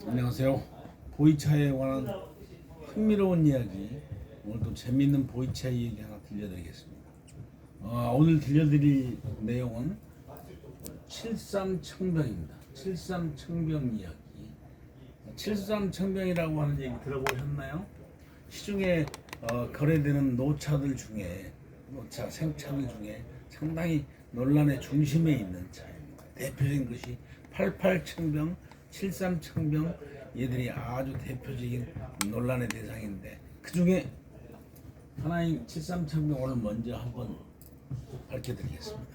안녕하세요. 보이차에 관한 흥미로운 이야기, 오늘 또 재미있는 보이차 이야기 하나 들려드리겠습니다. 오늘 들려드릴 내용은 73청병입니다. 73청병 이야기. 73청병이라고 하는 얘기 들어보셨나요? 시중에 거래되는 노차들 중에, 노차, 생차들 중에 상당히 논란의 중심에 있는 차입니다. 대표적인 것이 88청병, 73청병, 얘들이 아주 대표적인 논란의 대상인데, 그 중에 하나인 73청병 오늘 먼저 한번 밝혀드리겠습니다.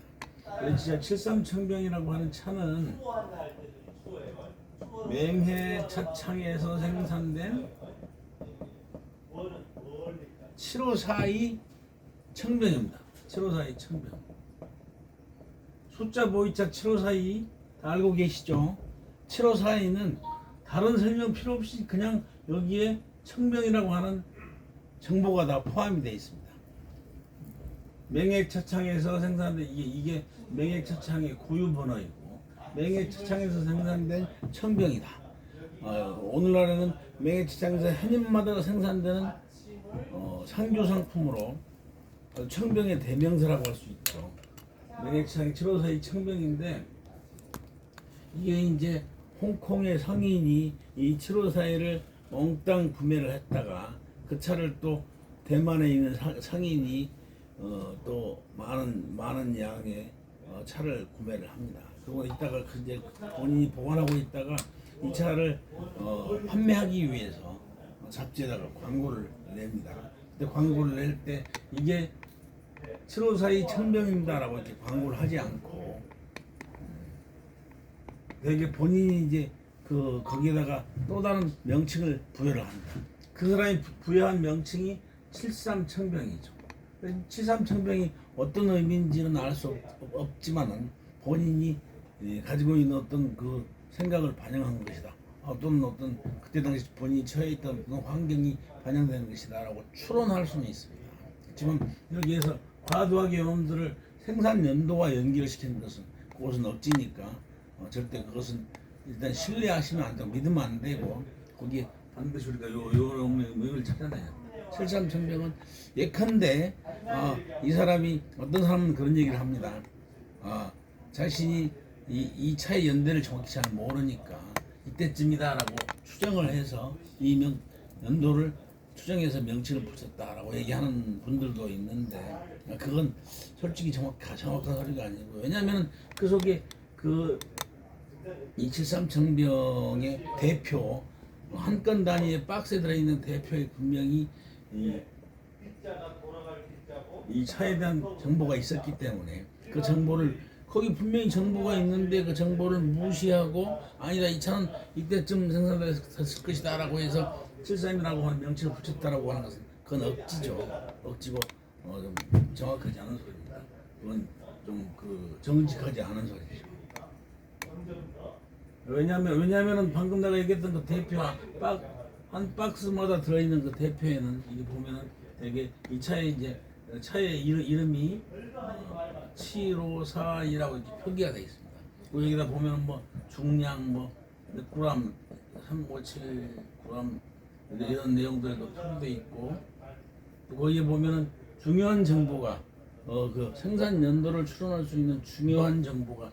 진짜 73청병이라고 하는 차는 맹해 차창에서 생산된 7542 청병입니다. 7542 청병. 숫자 보이차 7542 다 알고 계시죠? 7542는 다른 설명 필요 없이 그냥 여기에 청병이라고 하는 정보가 다 포함이 되어 있습니다. 맹액차창에서 생산된 이게 맹액차창의 고유 번호이고, 맹액차창에서 생산된 청병이다. 오늘날에는 맹액차창에서 해년마다 생산되는 상주 상품으로 청병의 대명사라고 할 수 있죠. 맹액차창 7542 청병인데, 이게 이제 홍콩의 성인이 이 7542를 몽땅 구매를 했다가 그 차를 또 대만에 있는 상인이 또 많은 양의 차를 구매를 합니다. 그리고 이따가 이제 본인이 보관하고 있다가 이 차를 판매하기 위해서 잡지에다가 광고를 냅니다. 근데 광고를 낼 때 이게 7542 청병입니다라고 이렇게 광고를 하지 않고, 되게 본인이 이제 거기에다가 또 다른 명칭을 부여를 합니다. 그 사람이 부여한 명칭이 73청병이죠. 73청병이 어떤 의미인지는 알 수 없지만은 본인이 가지고 있는 어떤 그 생각을 반영한 것이다. 어떤 그때 당시 본인이 처해 있던 그 환경이 반영되는 것이다라고 추론할 수는 있습니다. 지금 여기에서 과도하게 이놈들을 생산 연도와 연기를 시키는 것은 그것은 억지니까 절대 그것은 일단 신뢰하시면 안 되고 믿으면 안 되고, 거기에 반드시 우리가 요런 의미를 찾아내야 합니다. 73청병은 예컨대 이 사람이, 어떤 사람은 그런 얘기를 합니다. 자신이 이 차의 연대를 정확히 잘 모르니까 이때쯤이다라고 추정을 해서 이 연도를 추정해서 명칭을 붙였다라고 얘기하는 분들도 있는데, 그건 솔직히 정확한 소리가 아니고, 왜냐하면 그 속에 이 73청병의 대표, 한 건 단위의 박스에 들어있는 대표에 분명히 이 차에 대한 정보가 있었기 때문에, 그 정보를, 거기 분명히 정보가 있는데 그 정보를 무시하고, 아니다 이 차는 이때쯤 생산됐을 것이다 라고 해서 73이라고 하는 명칭을 붙였다라고 하는 것은 그건 억지고 좀 정확하지 않은 소리입니다. 그건 좀 정직하지 않은 소리죠. 왜냐면은 방금 내가 얘기했던 그 대표 한 박스마다 들어있는 그 대표에는, 이게 보면은 되게 이 차의 이름이 7542라고 이렇게 표기가 되어 있습니다. 여기다 보면은 중량 몇 그램, 357 그램 이런 내용들도 표기되어 있고, 또 거기에 보면은 중요한 정보가 그 생산 연도를 추론할 수 있는 중요한 정보가,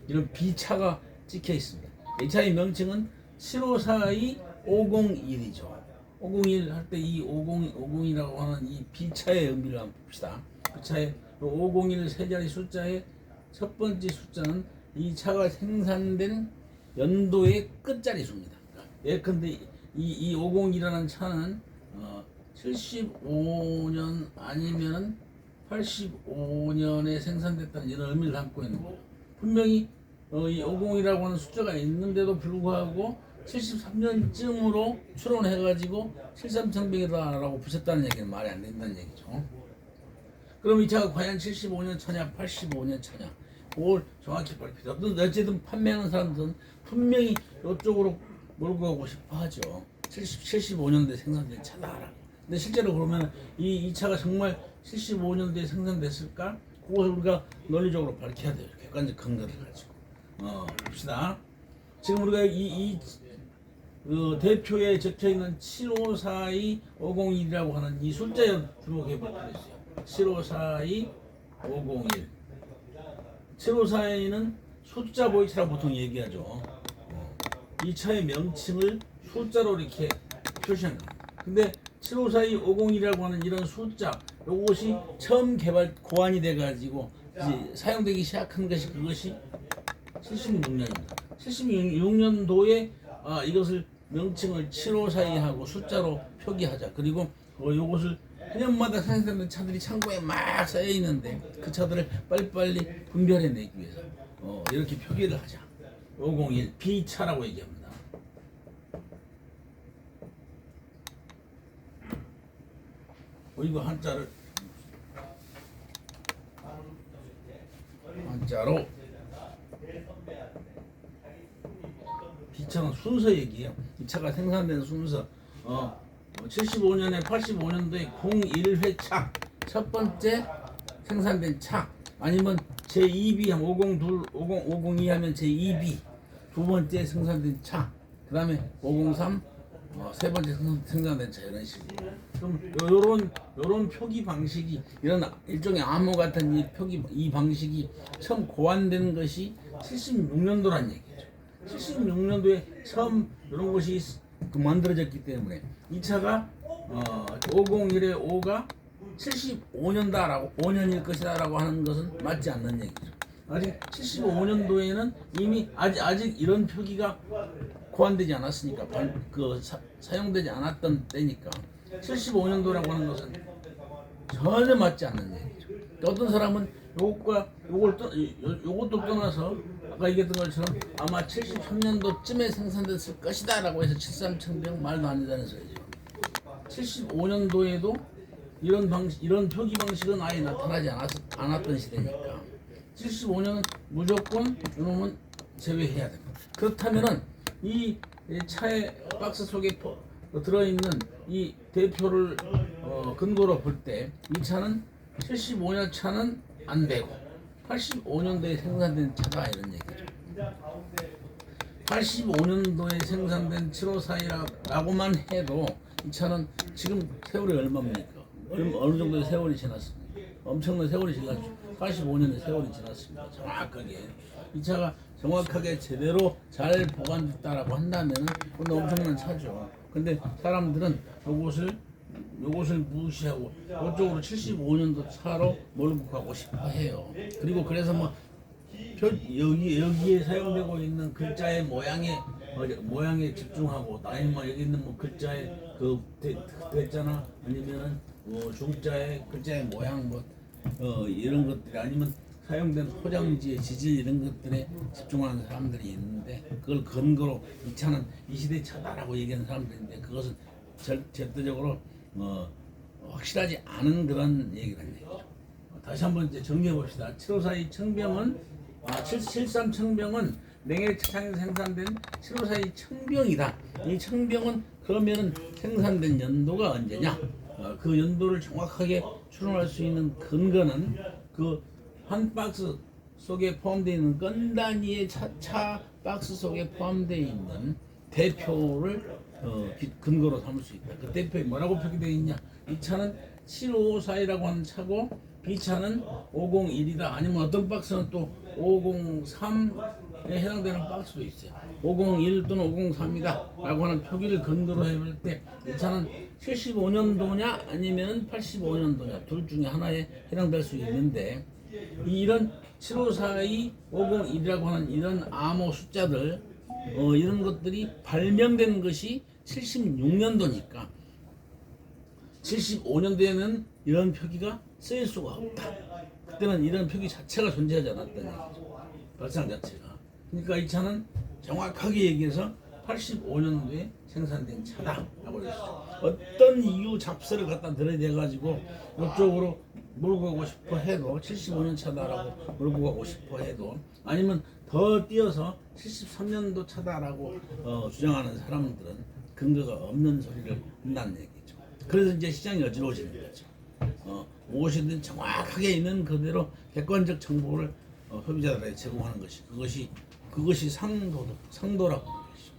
이런 B차가 찍혀 있습니다. 이 차의 명칭은 7542 501이죠. 501 할 때 이 501이라고 하는 이 B차의 의미를 한번 봅시다. 그 차의 501 세 자리 숫자의 첫 번째 숫자는 이 차가 생산된 연도의 끝자리 수입니다. 예컨대 이 501이라는 차는 75년 아니면 85년에 생산됐다는 이런 의미를 담고 있는 거예요. 분명히 이 50이라고 하는 숫자가 있는데도 불구하고 73년쯤으로 추론해가지고 73청병이다라고 붙였다는 얘기는 말이 안 된다는 얘기죠. 그럼 이 차가 과연 75년 차냐 85년 차냐, 그걸 정확히 밝히죠. 어쨌든 판매하는 사람들은 분명히 이쪽으로 몰고 가고 싶어 하죠. 75년도에 생산된 차다라고. 근데 실제로 그러면 이 차가 정말 75년도에 생산됐을까? 그것을 우리가 논리적으로 밝혀야 돼요. 객관적 근거를 가지고. 봅시다. 지금 우리가 그 대표에 적혀 있는 7542501이라고 하는 이 숫자에 주목해 볼 필요가 있어요. 7542501. 7542는 숫자 보이차라고 보통 얘기하죠. 이 차의 명칭을 숫자로 이렇게 표시한 겁니다. 근데 7542501이라고 하는 이런 숫자, 이것이 처음 고안이 돼가지고 이제 사용되기 시작한 것이 그것이 76년입니다. 76년도에 이것을 명칭을 7542하고 숫자로 표기하자. 그리고 이것을 해년마다 생산되는 차들이 창고에 막 쌓여 있는데 그 차들을 빨리빨리 분별해내기 위해서 이렇게 표기를 하자. 501 B차라고 얘기합니다. 이거 한자로 B차는 순서 얘기예요. 이 차가 생산된 순서. 75년에 85년도에 01회차 첫 번째 생산된 차, 아니면 제2B 하면 502 하면 제2B 두 번째 생산된 차, 그 다음에 503 세 번째 생산된 차, 이런 식으로. 좀 요런 표기 방식이, 이런 일종의 암호 같은 이 방식이 처음 고안된 것이 76년도란 얘기죠. 76년도에 처음 이런 것이 만들어졌기 때문에 이 차가 501의 5가 75년다라고 5년일 것이다라고 하는 것은 맞지 않는 얘기죠. 아직 75년도에는 이미 아직 이런 표기가 고안되지 않았으니까, 사용되지 않았던 때니까 75년도라고 하는 것은 전혀 맞지 않는 얘기죠. 어떤 사람은 요것도 떠나서 아까 얘기했던 것처럼 아마 73년도쯤에 생산됐을 것이다 라고 해서 73청병 말도 안 된다는 소리죠. 75년도에도 이런 표기 방식은 아예 나타나지 않았던 시대니까 75년은 무조건 이놈은 제외해야 됩니다. 그렇다면은 이 차의 박스 속에 들어있는 이 대표를 근거로 볼 때 이 차는 75년 차는 안 되고 85년도에 생산된 차다, 이런 얘기죠. 85년도에 생산된 7542라고만 해도 이 차는 지금 세월이 얼마입니까? 어느 정도의 세월이 지났습니까? 엄청난 세월이 지났죠. 85년의 세월이 지났습니다. 정확하게 이 차가 정확하게 제대로 잘 보관됐다라고 한다면 그건 엄청난 차죠. 근데 사람들은 요것을 무시하고 이쪽으로 75년도 차로 몰고 가고 싶어 해요. 그리고 그래서 여기에 사용되고 있는 글자의 모양에 집중하고, 아니면 여기 있는 글자의 대자나 아니면은 중자의 글자의 모양 이런 것들이, 아니면 사용된 포장지의 지질 이런 것들에 집중하는 사람들이 있는데, 그걸 근거로 이 차는 이 시대 차다라고 얘기하는 사람들인데, 그것은 절대적으로 확실하지 않은 그런 얘기라는 얘기죠. 다시 한번 이제 정리해 봅시다. 7542 청병은 773 청병은 냉해차창에서 생산된 7542 청병이다. 이 청병은 그러면은 생산된 연도가 언제냐? 그 연도를 정확하게 추론할 수 있는 근거는 그 한 박스 속에 포함되어 있는 건 단위의 차 박스 속에 포함되어 있는 대표를 근거로 삼을 수 있다. 그 대표에 뭐라고 표기되어 있냐? 이 차는 7542라고 하는 차고, B차는 501이다. 아니면 어떤 박스는 또 503에 해당되는 박스도 있어요. 501 또는 503이다 라고 하는 표기를 근거로 해볼 때 이 차는 75년도냐 아니면 85년도냐 둘 중에 하나에 해당될 수 있는데, 이런 7542, 501이라고 하는 이런 암호 숫자들, 이런 것들이 발명된 것이 76년도니까 75년도에는 이런 표기가 쓰일 수가 없다. 그때는 이런 표기 자체가 존재하지 않았다는 얘기죠. 발상 자체가. 그러니까 이 차는 정확하게 얘기해서 85년도에 생산된 차다라고 그랬어요. 어떤 이유 잡스를 갖다 들여대가지고 이쪽으로 몰고 가고 싶어 해도 75년 차다라고 몰고 가고 싶어 해도, 아니면 더 뛰어서 73년도 차다라고 주장하는 사람들은 근거가 없는 소리를 한다는 얘기죠. 그래서 이제 시장이 어지러워지는 거죠. 무엇이든 정확하게 있는 그대로 객관적 정보를 소비자들에게 제공하는 것이, 그것이 그것이 상도라고 하는 것이죠.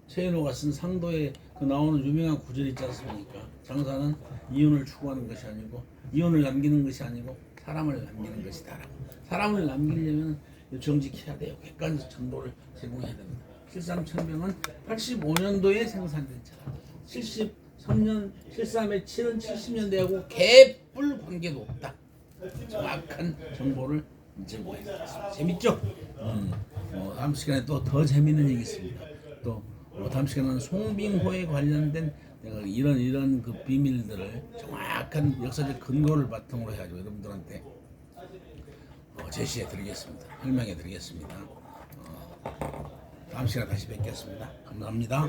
최인호가 쓴 상도에 그 나오는 유명한 구절이 있지 않습니까? 장사는 이윤을 추구하는 것이 아니고 이윤을 남기는 것이 아니고 사람을 남기는 것이다라고. 사람을 남기려면 정직해야 돼요. 객관적 정보를 제공해야 됩니다. 칠삼청병은 85년도에 생산된 차다. 73년 73의 7은 70년대하고 개뿔 관계도 없다. 정확한 정보를 제공해 드렸습니다. 재밌죠? 다음 시간에 또 더 재밌는 얘기 있습니다. 또 다음 시간에는 송빙호에 관련된 내가 이런 그 비밀들을 정확한 역사적 근거를 바탕으로 해가지고 여러분들한테 제시해 드리겠습니다. 설명해 드리겠습니다. 다음 시간에 다시 뵙겠습니다. 감사합니다.